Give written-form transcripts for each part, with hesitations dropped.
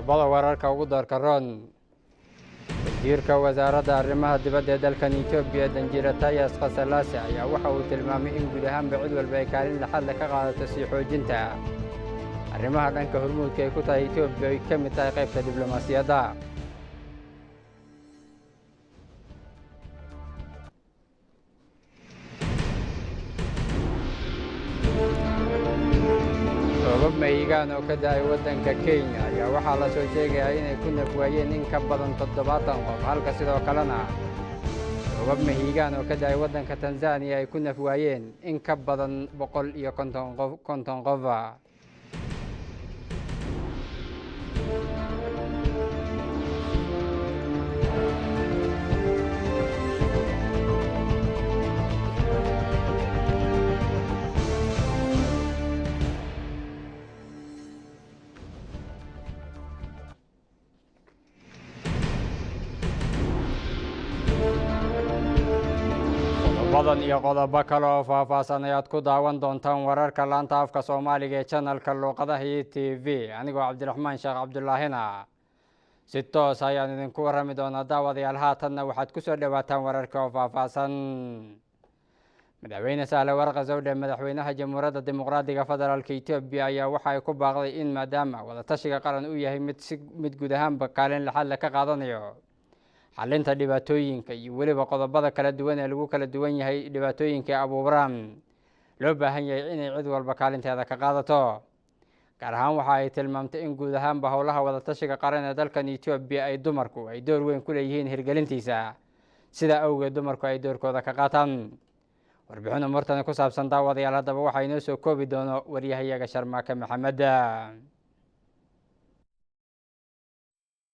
qodobada wararka ugu doorka roon wasiirka wasaaradda arrimaha dibadda ee dalkan Itoobiya Danjira Tayas Qasalaase ayaa waxa uu tilmaamay in guud ahaanba cid walba ay kaalin laxad ka qaadato sii xoojinta arrimaha dhanka hormuudka ay ku tahay Itoobiya ay ka mid tahay qaybta diblomaasiyadda. roobab mahiigaan oo ka da'ay waddanka Kenya ayaa waxaa la soo sheegayaa inay ku nafwaayeen in ka badan 70 qof halka sidoo kalena roobab mahiigaan oo ka da'ay waddanka Tanzania ay ku nafwaayeen in ka badan 150 qof. badan iyo qodobo kale oo faahfaahsan ayaad ku daawan doontaan wararka laanta afka Soomaaliga ee channelka luqadaha iyo TV anigoo Cabdiraxmaan Sheekh Cabdullaahina si toos ayaan idinku warami doonaa daawadayaal haatanna waxaad ku soo dhawaataan wararka oo faahfaahsan. madaxweyne Sahle Warqi Zawde madaxweynaha Jamhuuriyadda Dimuqraadiga Federaalka Itoobiya ayaa waxa ay ku baaqday in maadaama wada tashiga qaran uu yahay mid guud ahaanba kaalin laxad ka qaadanayo xalinta dhibaatooyinka iyo weliba qodobada kala duwan ee lagu kala duwan yahay dhibaatooyinka abuuraan loo baahan yahay inay cid walba kaalinteeda ka qaadato. gaar ahaan waxa ay tilmaamtay in guud ahaanba howlaha wada tashiga qaran ee dalkan Itoobiya ay dumarku ay door weyn ku leeyihiin hirgelintiisa sida awgeed dumarku ay doorkooda ka qaataan. warbixin martan ku saabsan daawadayaal haddaba waxa inoo soo koobi doono waryahayaga Sharmaake Maxamed.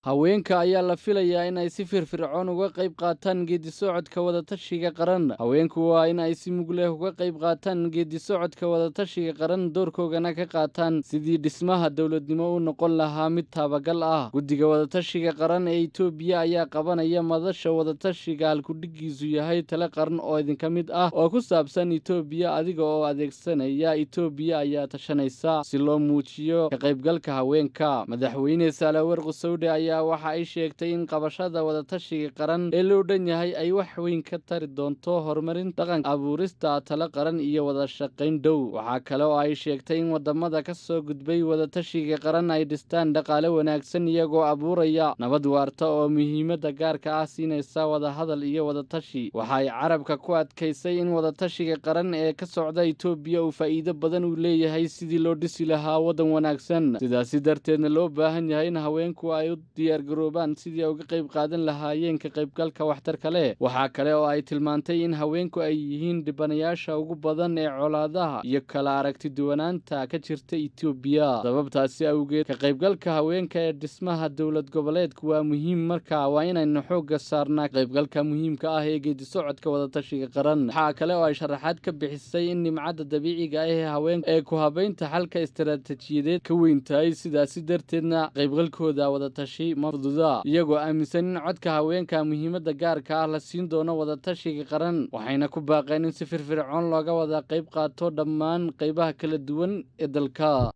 haweenka ayaa la filayaa in ay si firfircoon uga qayb qaataan geeddi-socodka wadatashiga qaran. haweenku waa in ay si mug leh uga qayb qaataan geeddi-socodka wadatashiga qaran, doorkoogana ka qaataan sidii dhismaha dowladnimo u noqon lahaa mid taabagal ah. guddiga wadatashiga qaran ee Itoobiya ayaa qabanaya madasha wadatashiga halkudhigiisu yahay talo qaran oo idinka mid ah oo ku saabsan Itoobiya adiga oo adeegsanaya Itoobiya ayaa tashanaysa si loo muujiyo ka qaybgalka haweenka. madaxweyne Sahle Warqi Zawde waxa ay sheegtay in qabashada wadatashiga qaran ee loo dhan yahay ay wax weyn ka tari doonto horumarinta dhaqanka, abuurista talo qaran iyo wada shaqayn dhow. waxaa kale oo ay sheegtay in wadamada ka soo gudbay wadatashiga qaran ay dhistaan dhaqaale wanaagsan iyagoo abuuraya nabad waarta oo muhiimada gaarka ah siinaysa wada hadal iyo wada tashi. waxa ay carabka ku adkaysay in wadatashiga qaran ee ka socda Itoobiya uu faa'iido badan u leeyahay sidii loo dhisi lahaa wadan wanaagsan, sidaas darteedna loo baahan yahay in haweenku ay diyaar garoobaan sidii uga qayb qaadan lahaayeen ka qaybgalka waxtarka leh. waxaa kale oo ay tilmaantay in haweenku ay yihiin dhibanayaasha ugu badan ee colaadaha iyo kala aragti duwanaanta ka jirta Itoobiya. sababtaasi awgeed ka qaybgalka haweenka ee dhismaha dowlad goboleedku waa muhiim. markaa waa inaynu xoogga saarnaa qaybgalka muhiimka ah ee geeddi-socodka wadatashiga qaran. waxaa kale oo ay sharaxaad ka bixisay in nimcada dabiiciga ah ee haweenka ee ku habeynta xalka istiraatiijiyadeed ka weyn tahay, sidaasi darteedna qaybgalkooda wadatashi mafududa, iyagoo aaminsan in codka haweenka muhiimada gaarka ah la siin doono wadatashiga qaran. waxayna ku baaqeen in si firfircoon looga wada qayb qaato dhammaan qaybaha kala duwan ee dalka.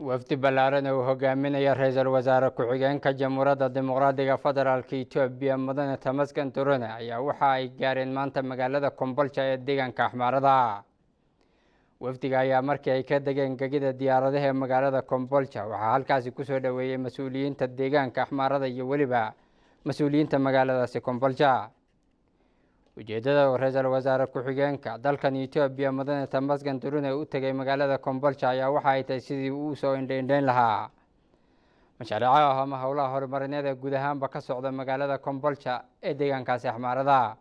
wafdi ballaaran oo hogaaminaya ra'iisul wasaare ku-xigeenka Jamhuuriyadda Dimuqraadiga Federaalka Itoobiya Mudane Tamaskan Turone ayaa waxa ay gaareen maanta magaalada Kombolcha ee deegaanka Axmaarada. wafdiga ayaa markii ay ka degeen gegida diyaaradaha ee magaalada Kombolcha waxaa halkaasi ku soo dhaweeyay mas'uuliyiinta deegaanka Axmaarada iyo weliba mas'uuliyiinta magaaladaasi Kombolcha. ujeedada ra'iisul wasaare ku-xigeenka dalkan Itoobiya Mudane Tamaskan Turone u tagay magaalada Kombolcha ayaa waxa ay tahay sidii uu soo indhayn lahaa mashaariicaha ama howlaha horumarineed ee guud ahaanba ka socda magaalada Kombolcha ee deegaankaasi Axmaarada.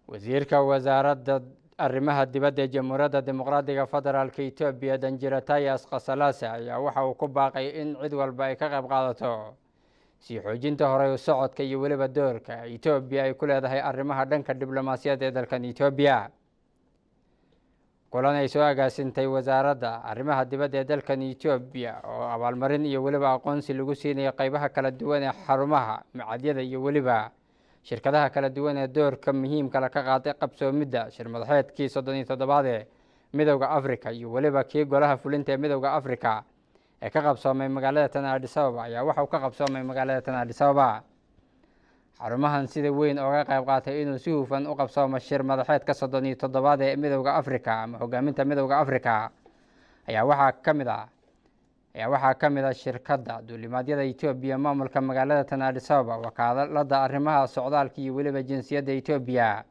wasiirka wasaaradda arrimaha dibadda ee Jamhuuriyadda Dimuqraadiga Federaalka Itoobiya Danjira Tayas Qasalaase ayaa waxa uu ku baaqay in cid walba ay ka qayb qaadato sii xoojinta horay u socodka iyo weliba doorka Itoobiya ay ku leedahay arrimaha dhanka diblomaasiyadda ee dalkan Itoobiya. kulan ay soo agaasintay wasaaradda arrimaha dibadda ee dalkan Itoobiya oo abaalmarin iyo weliba aqoonsi lagu siinayo qaybaha kala duwan ee xarumaha macadyada iyo weliba shirkadaha kala duwan ee doorka muhiimka ah ka qaatay qabsoomidda shir madaxeedkii 37 ee Midowga Afrika iyo weliba kii golaha fulinta ee Midowga Afrika ee ka qabsoomay magaalada Addis Ababa ayaa waxa uu ka qabsoomay magaalada Addis Ababa. xarumahan sida weyn uga qayb qaatay inuu si hufan u qabsoomo shir madaxeedka 37 ee Midowga Afrika ama hogaaminta Midowga Afrika ayaa waxaa ka mid ah shirkadda duulimaadyada Itoobiya, maamulka magaalada Addis Ababa, wakaaladda arrimaha socdaalka iyo weliba jinsiyadda Itoobiya,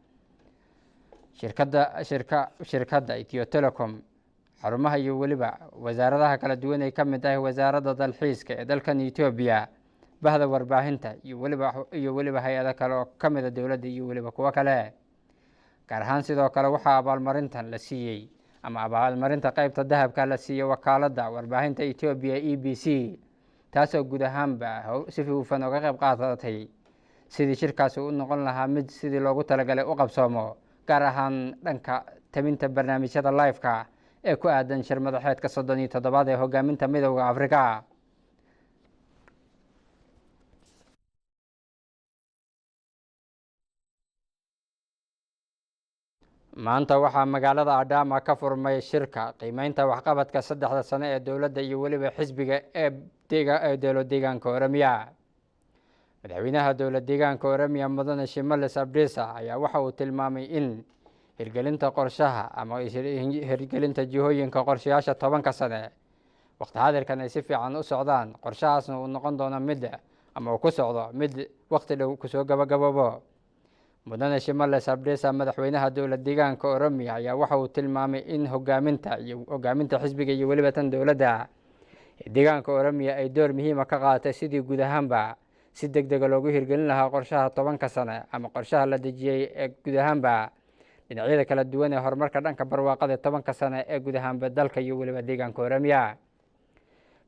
shirkadda Ethio Telecom, xarumaha iyo weliba wasaaradaha kala duwan ee ka mid ah wasaaradda dalxiiska ee dalkan Itoobiya, bahda warbaahinta iyo weliba hay-ado kale oo ka mid ah dowladda iyo weliba kuwa kale. gaar ahaan sidoo kale waxaa abaalmarintan la siiyey ama abaalmarinta qaybta dahabka la siiyey wakaaladda warbaahinta Itoobiya EBC, taasoo guud ahaanba si hufan uga qayb qaadatay sidii shirkaasi u noqon lahaa mid sidii loogu talagalay u qabsoomo, gaar ahaan dhanka tabinta barnaamijyada live-ka ee ku aadan shir madaxeedka 37 ee hogaaminta Midowga Afrika. maanta waxaa magaalada Adama ka furmay shirka qiimeynta waxqabadka 3 sano ee dowladda iyo weliba xisbiga ee dowlad deegaanka Oromiya. madaxweynaha dowlad deegaanka Oromiya Mudane Shimallis Abdiisa ayaa waxa uu tilmaamay in hirgelinta qorshaha ama hirgelinta jihooyinka qorshayaasha 10 sano waqti xaadirkan ay si fiican u socdaan, qorshahaasna uu noqon doono mid ama uu ku socdo mid waqti dhow ku soo gabagaboobo. mudane Shimallis Abdiisa madaxweynaha dowlad deegaanka Oromiya ayaa waxa uu tilmaamay in hogaaminta xisbiga iyo weliba tan dowladda deegaanka Oromiya ay door muhiim ah ka qaadatay sidii guud ahaanba si degdeg ah loogu hirgelin lahaa qorshaha 10 sano ama qorshaha la dejiyay ee guud ahaanba dhinacyada kala duwan ee horumarka dhanka barwaaqada 10 sano ee guud ahaanba dalka iyo weliba deegaanka Oromiya.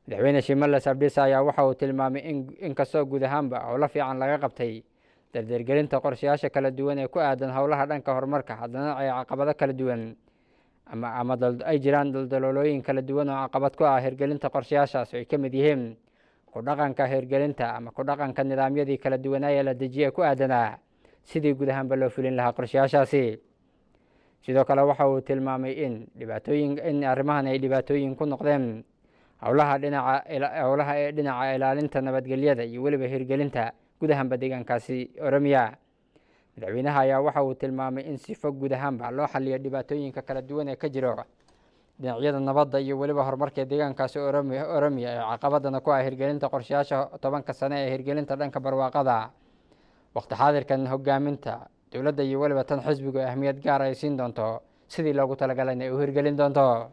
madaxweyne Shimallis Abdiisa ayaa waxa uu tilmaamay in kastoo guud ahaanba howlo fiican laga qabtay dardargelinta qorshayaasha kala duwan ee ku aadan howlaha dhanka horumarka, haddana ay caqabado kala duwan ay jiraan daldaloolooyin kala duwan oo caqabad ku ah hirgelinta qorshayaashaas oo ay ka mid yihiin ku dhaqanka hirgelinta ama ku dhaqanka nidaamyadii kala duwanaa ee la dejiyay ku aadanaa sidii guud ahaanba loo fulin lahaa qorshayaashaasi. sidoo kale waxa uu tilmaamay in arrimahan ay dhibaatooyin ku noqdeen howlaha ee dhinaca ilaalinta nabadgelyada iyo weliba hirgelinta guud ahaanba deegaankaasi Oromiya. madaxweynaha ayaa waxa uu tilmaamay in sifo guud ahaanba loo xalliyo dhibaatooyinka kala duwan ee ka jiro dhinacyada nabadda iyo weliba horumarka deegaankaasi Oromiya ee caqabadana ku ah hirgelinta qorshayaasha 10 sano ee hirgelinta dhanka barwaaqada. waqti xaadirkan hogaaminta dowladda iyo weliba tan xisbigu ahmiyad gaar ay siin doonto sidii loogu talagalay inay u hirgelin doonto.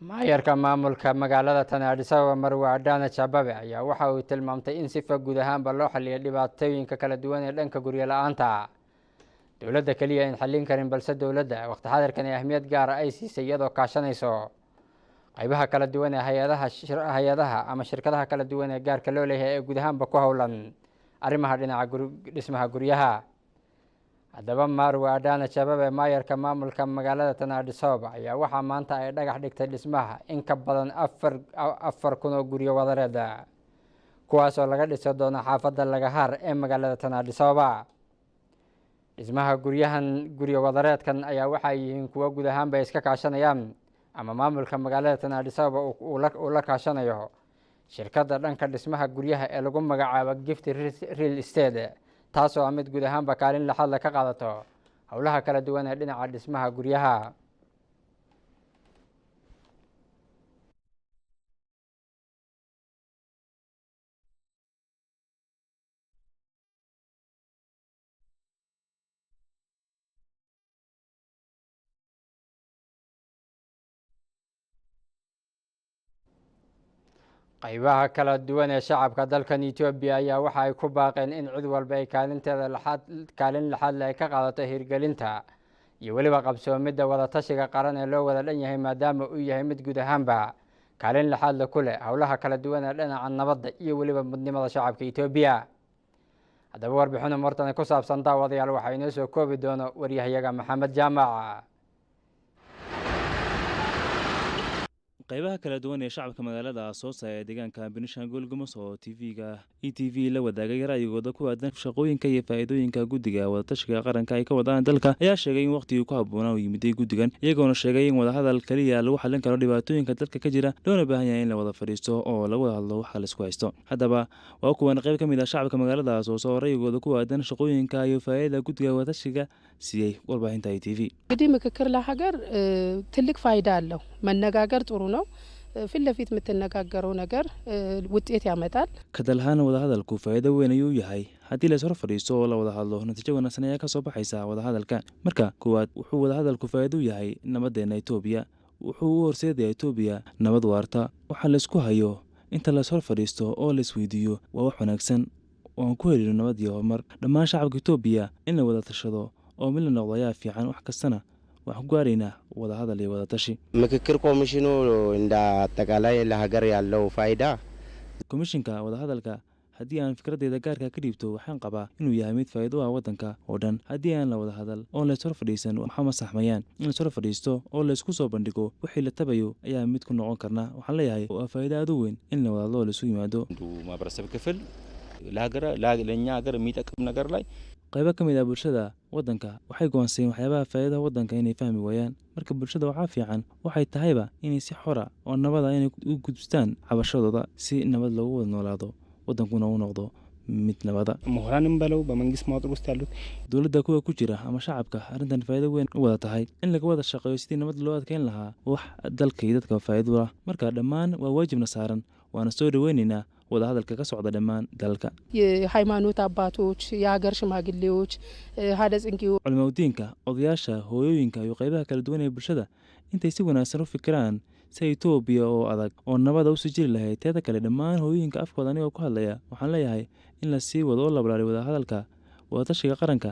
maayarka maamulka magaalada Addis Ababa Marwo Adana Chababe ayaa waxa uu tilmaamtay in sifa guud ahaanba loo xalliyo dhibaatooyinka kala duwan ee dhanka guryo la'aanta dowladda kaliya in xallin karin, balse dowladda waqti xaadirkan ay ahmiyad gaar ah ay siisay iyadoo kaashanayso qaybaha kala duwan ee hay'adaha ama shirkadaha kala duwan ee gaarka loo leeyahay ee guud ahaanba ku howlan arrimaha dhinaca dhismaha guryaha. haddaba Marwo Adana Chababe maayarka maamulka magaalada Addis Ababa ayaa waxaa maanta ay dhagax dhigtay dhismaha in ka badan 4,000 oo guryo wadareed kuwaas oo laga dhisi doono xaafadda Lagahar ee magaalada Addis Ababa. dhismaha guryo wadareedkan ayaa waxay yihiin kuwa guud ahaanba iska kaashanayaan ama maamulka magaalada Addis Ababa uu la kaashanayo shirkadda dhanka dhismaha guryaha ee lagu magacaabo Gift Real Estate, taasoo mid guud ahaanba kaalin laxad ka qaadato howlaha kala duwan ee dhinaca dhismaha guryaha. qaybaha kala duwan ee shacabka dalkan Itoobiya ayaa waxa ay ku baaqeen in cid walba ay kaalin laxad leh ka qaadato hirgelinta iyo weliba qabsoomidda wada tashiga qaran ee loo wada dhan yahay, maadaama uu yahay mid guud ahaanba kaalin lixaad la ku leh howlaha kala duwan ee dhinaca nabadda iyo weliba midnimada shacabka Itoobiya. haddaba warbixin martan ku saabsan daawadayaal waxaa inoo soo koobi doono waryahayaga Maxamed Jaamac. qaybaha kala duwan ee shacabka magaalada Asoosa ee deegaanka Benishanguul Gumus oo TV-ga ETV la wadaagay ra'yigooda ku aadan shaqooyinka iyo faa'iidooyinka guddiga wadatashiga qaranka ay ka wadaan dalka ayaa sheegay in waqtigii ku habboonaa uu yimid guddigan iyagoona sheegay in wadahadal kaliya lagu xallin karo dhibaatooyinka dalka ka jira loona baahan yahay in la wada fadhiisto oo lagu wada hadlo waxa la isku haysto. haddaba waa kuwan qayb ka mid ah shacabka magaalada Asoosa oo ra'yigooda ku aadan shaqooyinka iyo faa'iidada guddiga wadatashiga siiyay warbaahinta ETV. እንግዲህ ምክክር ለሀገር ትልቅ ፋይዳ አለው። መነጋገር ጥሩ ነው። ፊት ለፊት የምትነጋገረው ነገር ውጤት ያመጣል። kadalhaan wadahadalku faa'iido weyn ayuu yahay haddii la isla fadhiisto oo la wada hadlo natiijo wanaagsan ayaa ka soo baxaysa wadahadalka. marka koowaad wuxuu wadahadalku faa'iido u yahay nabadeena Itoobiya, wuxuu u horseedayaa Itoobiya nabad waarta. waxa la isku hayo inta la isla fadhiisto oo la isweydiiyo waa wax wanaagsan oo aan ku helino nabad iyo horumar. dhammaan shacabka Itoobiya in la wada tashado oo mid la noqdo ayaa fiican. wax kastana waxaan ku gaaraynaa wada hadal iyo wada tashi. ምክክር ኮሚሽኑ እንደ አጠቃላይ ለሀገር ያለው ፋይዳ komishinka wada hadalka haddii aan fikradeyda gaarka ka dhiibto waxaan qabaa inuu yahay mid faa'iido ah waddanka oo dhan. haddii aan la wada hadal oo la isla fadhiisan waxaa masaxmayaan in la isla fadhiisto oo la isku soo bandhigo wixii la tabayo ayaa mid ku noqon karna. waxaan leeyahay waa faa'iido aad u weyn in la wada hadlo oo la isu yimaado. ማህበረሰብ ክፍል ለኛ ሀገር የሚጠቅም ነገር ላይ qaybo ka mid ah bulshada waddanka waxay go'aansadeen waxyaabaha faa'iidada waddanka inay fahmi waayaan. marka bulshada waxaa fiican waxay tahayba inay si xora oo nabada inay u gudbistaan cabashadooda si nabad loogu wada noolaado waddankuna uu noqdo mid nabada. ምሁራንም በለው በመንግስት መዋቅር ውስጥ ያሉት dowladda kuwa ku jira ama shacabka arrintan faa'iido weyn u wada tahay in laga wada shaqeeyo sidii nabad loo adkeyn lahaa wax dalka iyo dadka faa'iido u ah. marka dhammaan waa waajibna saaran waana soo dhaweynaynaa wada hadalka ka socda dhammaan dalka. የሃይማኖት አባቶች፣ የሀገር ሽማግሌዎች፣ ሀደ ጽንቂው culimadiinka, odayaasha, hooyooyinka iyo qaybaha kala duwan ee bulshada intay si wanaagsan u fikiraan si Itoobiya oo adag oo nabada u sii jiri lahayd. teeda kale dhammaan hooyooyinka afkooda anigoo ku hadlaya waxaan leeyahay in la sii wado oo la balaariyo wada hadalka wadatashiga qaranka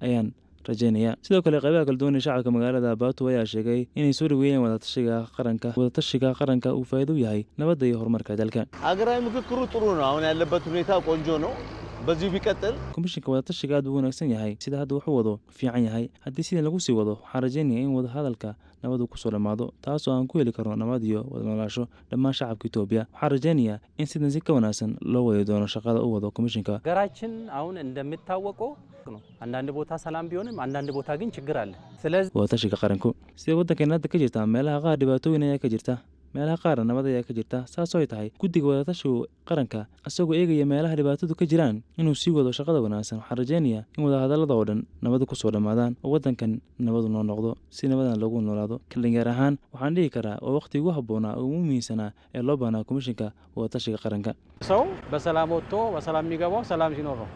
ayaan rajaynaya. sidoo kale qaybaha kala duwan ee shacabka magaalada Baato ayaa sheegay inay soo dhaweeyeen wadatashiga qaranka uu faa'iido u yahay nabadda iyo horumarka dalka. ሀገራዊ ምክክሩ ጥሩ ነው። አሁን ያለበት ሁኔታ ቆንጆ ነው። በዚሁ ቢቀጥል komishinka wadatashiga aad buu wanaagsan yahay. sida hadda wuxuu wado fiican yahay. haddii sidan lagu sii wado waxaan rajaynayaa in wada hadalka nabadu kusoo dhammaado taasoo aan ku heli karno nabad iyo wada noolaasho dhammaan shacabka Itoobiya. waxaan rajaynayaa in sidan si ka wanaagsan loo wadi doono shaqada u wado komishinka. ሀገራችን አሁን እንደምታወቀው ነው። አንዳንድ ቦታ ሰላም ቢሆንም አንዳንድ ቦታ ግን ችግር አለ። ስለዚህ wadatashiga qaranku sida waddankeena hadda ka jirta meelaha qaar dhibaatooyin ayaa ka jirta, meelaha qaarna nabad ayaa ka jirta. saasoo ay tahay guddiga wadatashiga qaranka asagoo eegaya meelaha dhibaatadu ka jiraan inuu sii wado shaqada wanaagsan. waxaan rajaynayaa in wada hadallada oo dhan nabadu kusoo dhammaadaan oo waddankan nabadu noo noqdo si nabadan lagu noolaado. dhalinyar ahaan waxaan dhihi karaa oo waqtigii ugu habboonaa oo ugu muhiimsanaa ee loo baahnaa komishinka wadatashiga qaranka. ሰው በሰላም ወጥቶ በሰላም የሚገባው ሰላም ሲኖር ነው።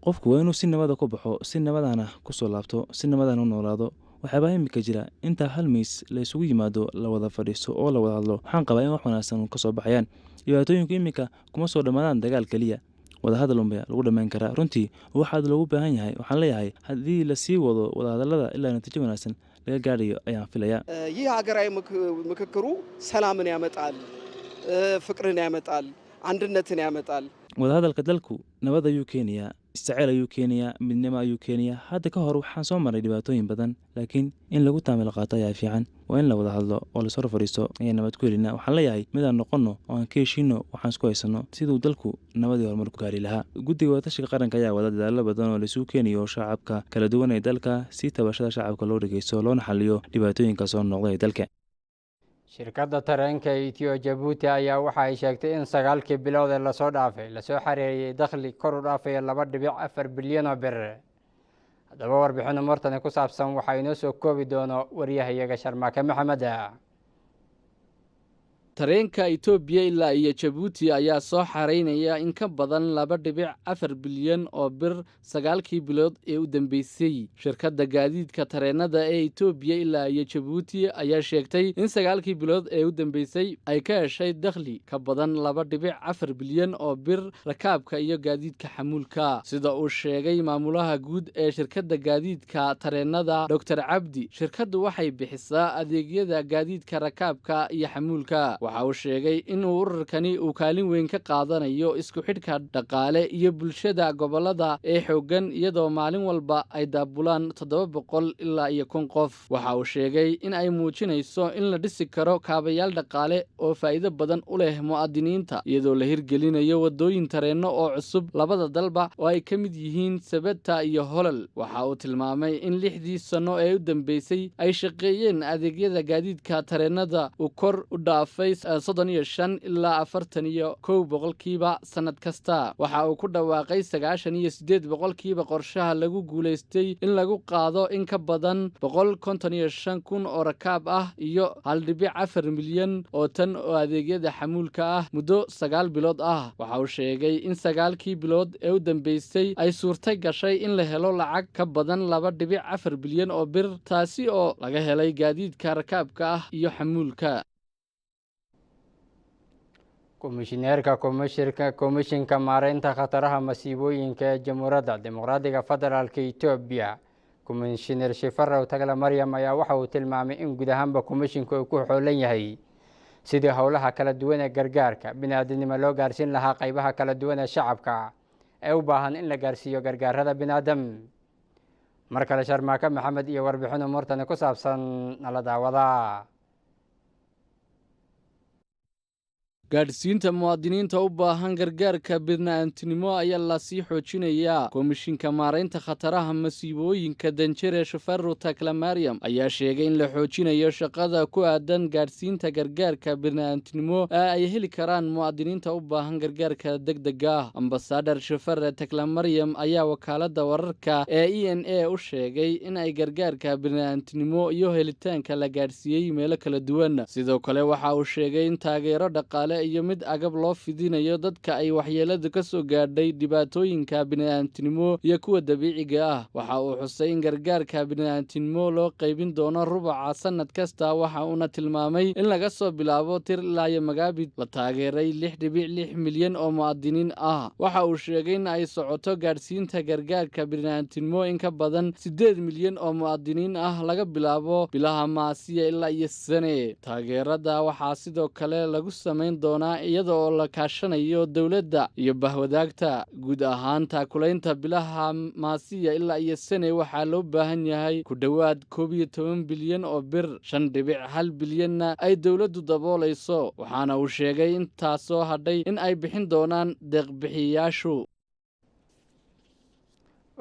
qofku waa inuu si nabada ku baxo, si nabadana kusoo laabto, si nabadana u noolaado. waxyaabaha imika jira intaa hal miis la isugu yimaado la wada fadhiisto oo la wada hadlo waxaan qabaa in wax wanaagsan ka soo baxayaan. dhibaatooyinku imika kuma soo dhammaadaan dagaal keliya, wada hadal unbaa lagu dhammayn karaa. runtii waxaad loogu baahan yahay waxaan leeyahay haddii la sii wado wada hadallada ilaa natiijo wanaagsan laga gaadhayo ayaan filayaa. ይህ ሀገራዊ ምክክሩ ሰላምን ያመጣል፣ ፍቅርን ያመጣል፣ አንድነትን ያመጣል። wada hadalka dalku nabad ayuu keenayaa, isjacayl ayuu keenayaa, midnimo ayuu keenayaa. hadda ka hor waxaan soo maray dhibaatooyin badan laakiin in lagu taamil qaato ayaa fiican. waa in la wada hadlo oo lasoo fadhiisto ayaan nabad ku helinaa. waxaan leeyahay midaan noqonno oo aan ka heshiino waxaan isku haysanno siduu dalku nabadii horumar ku gaari lahaa. guddiga wadatashiga qaranka ayaa wada dadaallo badan oo laisugu keenayo shacabka kala duwan ee dalka si tabashada shacabka loo dhageysto loona xaliyo dhibaatooyinka soo noqda ee dalka. shirkadda tareenka Itio Jabuuti ayaa waxa ay sheegtay in 9kii bilood ee la soo dhaafay la soo xareeyay dakhli kor u dhaafay 2.4 bilyan oo bir. haddaba warbixin martan ku saabsan waxa inoo soo koobi doono waryahayaga Sharmaake Maxamed. tareenka Itoobiya ilaa iyo Jabuuti ayaa soo xareynaya in ka badan 2.4 bilyan oo bir 9kii bilood ee u dambeysay. shirkadda gaadiidka tareenada ee Itoobiya ilaa iyo Jabuuti ayaa sheegtay in 9kii bilood ee u dambeysay ay ka heshay dakhli ka badan 2.4 bilyan oo bir rakaabka iyo gaadiidka xamuulka. sida uu sheegay maamulaha guud ee shirkadda gaadiidka tareenada Dr. Cabdi, shirkaddu waxay bixisaa adeegyada gaadiidka rakaabka iyo xamuulka. waxa uu sheegay in ururkani uu kaalin weyn ka qaadanayo isku xidhka dhaqaale iyo bulshada gobolada ee xooggan iyadoo maalin walba ay daabulaan 700 ilaa 1,000 qof waxa uu sheegay in ay muujinayso in la dhisi karo kaabayaal dhaqaale oo faa'iido badan u leh muwaadiniinta iyadoo la hirgelinayo wadooyin tareenno oo cusub labada dalba oo ay ka mid yihiin Sabata iyo Holal waxa uu tilmaamay in 6 sano ee u dambeysay ay shaqeeyeen adeegyada gaadiidka tareennada uu kor u dhaafay 35 ilaa 41 boqolkiiba sanad kasta waxa uu ku dhawaaqay 98 boqolkiiba qorshaha lagu guuleystay in lagu qaado in ka badan 155,000 oo rakaab ah iyo 1.4 milyan oo tan oo adeegyada xamuulka ah muddo 9 bilood ah waxa uu sheegay in 9kii bilood ee u dambeysay ay suurtay gashay in la helo lacag ka badan 2.4 bilyan oo bir taasi oo laga helay gaadiidka rakaabka ah iyo xamuulka komishinka maareynta khataraha masiibooyinka ee Jamhuuriyadda Dimuqraadiga Federaalka Itoobiya Komishineer Shifarow Tagla Maryam ayaa waxa uu tilmaamay in guud ahaanba komishinku uu ku xoolan yahay sidii howlaha kala duwan ee gargaarka bini'aadanimo loo gaarsiin lahaa qaybaha kala duwan ee shacabka ee u baahan in la gaarsiiyo gargaarada bini'aadam mar kale Sharmaaka Maxamed iyo warbixin umurtan ku saabsan nala daawada gaadhsiinta muwaadiniinta u baahan gargaarka bini'aadantinimo ayaa la sii xoojinayaa komishinka maareynta khataraha masiibooyinka Danjere Shifarow Tagla Maryam ayaa sheegay in la xoojinayo shaqada ku aadan gaadhsiinta gargaarka bini'aadantinimo ee ay heli karaan muwaadiniinta u baahan gargaarka degdega ah Ambassador Shifarow Tagla Maryam ayaa wakaalada wararka ee ENA u sheegay in ay gargaarka bini'aadantinimo iyo helitaanka la gaadhsiiyay meelo kala duwan sidoo kale waxa uu sheegay in taageero dhaqaale iyo mid agab loo fidinayo dadka ay waxyeelada ka soo gaadhay dhibaatooyinka bini'aadantinimo iyo kuwa dabiiciga ah waxa uu xusay in gargaarka bini'aadantinimo loo qaybin doono rubaca sanad kasta waxa uuna tilmaamay in laga soo bilaabo tir ilaa iyo magaabid la taageeray 6.6 milyan oo muwaadiniin ah waxa uu sheegay in ay socoto gaadhsiinta gargaarka bini'aadantinimo in ka badan 8 milyan oo muwaadiniin ah laga bilaabo bilaha Maasiya ilaa iyo Sane taageerada waxa sidoo kale lagu sameyn iyada oo la kaashanayo dawladda iyo bahwadaagta guud ahaan taakulaynta bilaha Maasiya ilaa iyo Sane waxaa loo baahan yahay ku dhawaad 11 bilyan oo bir 5.1 bilyanna ay dawladdu daboolayso waxaana uu sheegay in taasoo hadhay in ay bixin doonaan deeq-bixiyayaashu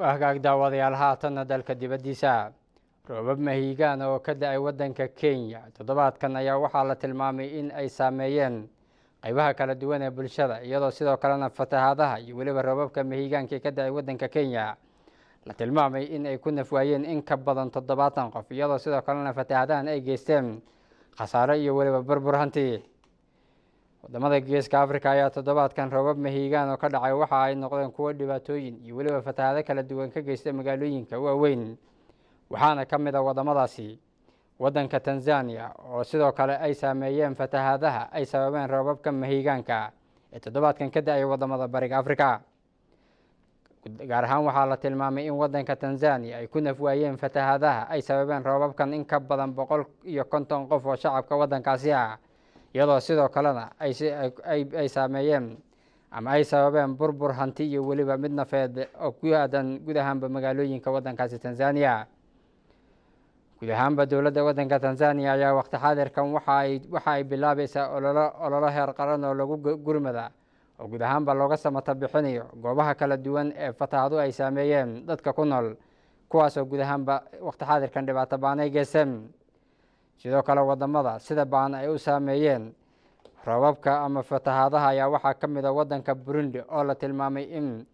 hagaag daawadayaal haatan dalka dibadiisa roobab mahiigaan oo ka da'ay wadanka Kenya toddobaadkan ayaa waxaa la tilmaamay in ay saameeyeen qaybaha kala duwan ee bulshada iyadoo sidoo kalena fatahaadaha iyo waliba roobabka mahiigaanka ka da'ay wadanka Kenya la tilmaamay in ay ku nafwaayeen in ka badan 70 qof iyadoo sidoo kalena fatahaadahan ay geysteen khasaare iyo waliba burbur hanti wadamada Geeska Afrika ayaa toddobaadkan roobab mahiigaan oo ka dhacay waxa ay noqdeen kuwo dhibaatooyin iyo waliba fatahaado kala duwan ka geystay magaalooyinka waaweyn waxaana ka mid ah wadamadaasi wadanka Tanzania oo sidoo kale ay saameeyeen fatahaadaha ay sababeen roobabka mahiigaanka ee toddobaadkan ka da'ay wadamada Bariga Afrika gaar ahaan waxaa la tilmaamay in wadanka Tanzania ay ku nafwaayeen fatahaadaha ay sababeen roobabkan in ka badan 150 qof oo shacabka wadankaasi ah iyadoo sidoo kalena ay saameeyeen ama ay sababeen burbur hanti iyo waliba mid nafeed oo ku aadan guud ahaanba magaalooyinka wadankaasi Tanzania guud ahaanba dowladda wadanka Tanzania ayaa waqti xaadirkan waxa ay bilaabaysaa ololo heer qaran oo lagu gurmada oo guud ahaanba looga samata bixinayo goobaha kala duwan ee fatahaadu ay saameeyeen dadka ku nool kuwaas oo guud ahaanba waqti xaadirkan dhibaato baan ay geysteen sidoo kale wadamada sida baan ay u saameeyeen roobabka ama fatahaadaha ayaa waxaa ka mid ah wadanka Burundi oo la tilmaamay in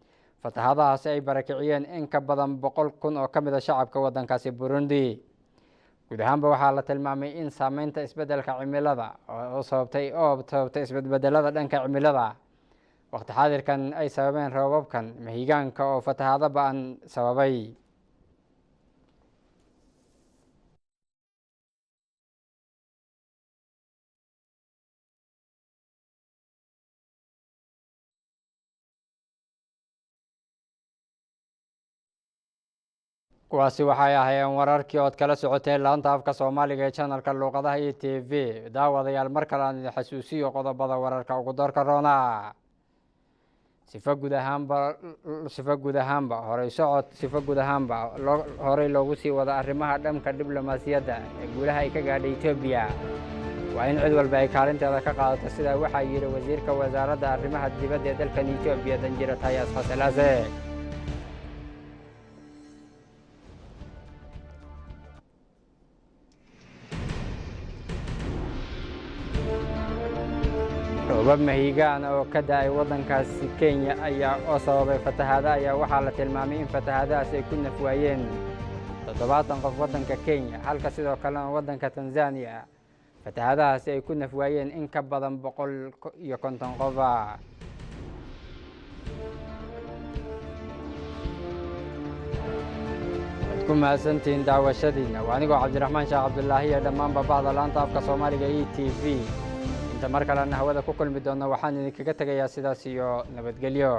fatahaadahaasi ay barakiciyeen in ka badan 100,000 oo ka mid ah shacabka wadankaasi Burundi guud ahaanba waxaa la tilmaamay in saameynta isbedelka cimilada oo sababtay isbedelada dhanka cimilada waqti xaadirkan ay sababeen roobabkan mahiigaanka oo fatahaado ba'an sababay kuwaasi waxay ahaayeen wararkii ood kala socoteen laanta afka Soomaaliga ee channelka luqadaha iyo TV daawadayaal mar kale aan idin xasuusiyo qodobada wararka ugu doorka roona sifa guud ahaanba horey loogu sii wada arrimaha dhanka diblomaasiyadda ee guulaha ay ka gaadhay Itoobiya waa in cid walba ay kaalinteeda ka qaadato sida waxa yiri wasiirka wasaaradda arrimaha dibadda ee dalka Itoobiya Danjira Tayaas Fasalase roobab mahiigaan oo ka da'ay waddankaasi Kenya ayaa sababay fatahaada ayaa waxaa la tilmaamay in fatahaadahaas ay ku nafwaayeen 70 qof waddanka Kenya halka sidoo kalena waddanka Tanzania fatahaadahaas ay ku nafwaayeen in ka badan 150 qof ku mahadsantiin daawashadiina waa anigoo Cabdiraxmaan Sheekh Cabdullaahi ee dhammaan babada laanta afka Soomaaliga ee TV inta mar kale hawada ku kulmi doona waxaan idinkaga tagayaa sidaas iyo nabadgelyo